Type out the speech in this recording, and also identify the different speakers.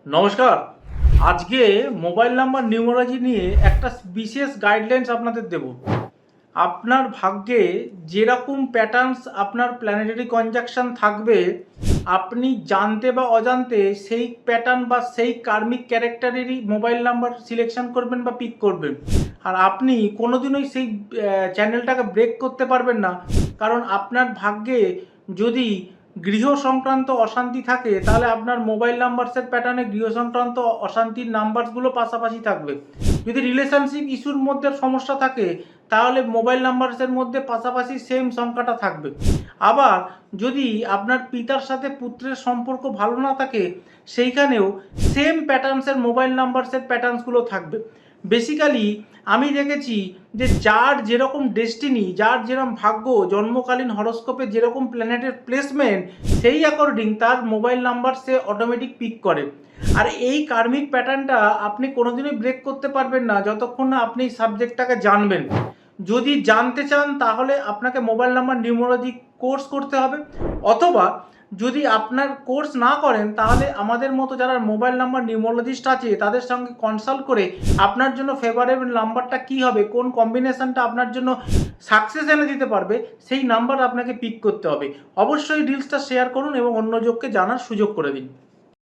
Speaker 1: নমস্কার। আজকে mobile number numerology নিয়ে একটা বিশেষ গাইডলাইন্স আপনাদের দেব। আপনার ভাগ্যে যেরকম প্যাটার্নস আপনার প্ল্যানেটারি কনজাংশন থাকবে, আপনি জানতে বা অজান্তে সেই প্যাটার্ন বা সেই কার্মিক ক্যারেক্টারেরই মোবাইল নাম্বার সিলেকশন করবেন বা পিক করবেন। আর আপনি কোনোদিনই সেই চ্যানেলটাকে ব্রেক করতে পারবেন না, কারণ আপনার ভাগ্যে যদি গৃহ সংক্রান্ত অশান্তি থাকে তাহলে আপনার মোবাইল নাম্বারসের প্যাটার্নে গৃহ সংক্রান্ত অশান্তির নাম্বারসগুলো পাশাপাশি থাকবে। যদি রিলেশনশিপ ইস্যুর মধ্যে সমস্যা থাকে তাহলে মোবাইল নাম্বারসের মধ্যে পাশাপাশি সেম সংখ্যাটা থাকবে। আবার যদি আপনার পিতার সাথে পুত্রের সম্পর্ক ভালো না থাকে, সেইখানেও সেম প্যাটার্নসের মোবাইল নাম্বারসের প্যাটার্নসগুলো থাকবে। বেসিক্যালি আমি দেখেছি যে যার যেরকম ডেস্টিনি, যার যেরকম ভাগ্য, জন্মকালীন হরোস্কোপে যেরকম প্ল্যানেটের প্লেসমেন্ট, সেই অ্যাকর্ডিং তার মোবাইল নাম্বার সে অটোমেটিক পিক করে। আর এই কার্মিক প্যাটার্নটা আপনি কোনোদিনই ব্রেক করতে পারবেন না যতক্ষণ না আপনি সাবজেক্টটাকে জানবেন। যদি জানতে চান তাহলে আপনাকে মোবাইল নাম্বার নিউমারোলজি কোর্স করতে হবে, অথবা যদি আপনার কোর্স না করেন তাহলে আমাদের মতো যারা মোবাইল নাম্বার নিউমারোলজিস্ট আছে তাদের সঙ্গে কনসাল্ট করে আপনার জন্য ফেভারেবল নাম্বারটা কী হবে, কোন কম্বিনেশনটা আপনার জন্য সাকসেস এনে দিতে পারবে, সেই নাম্বার আপনাকে পিক করতে হবে। অবশ্যই ডিলসটা শেয়ার করুন এবং অন্য লোককে জানার সুযোগ করে দিন।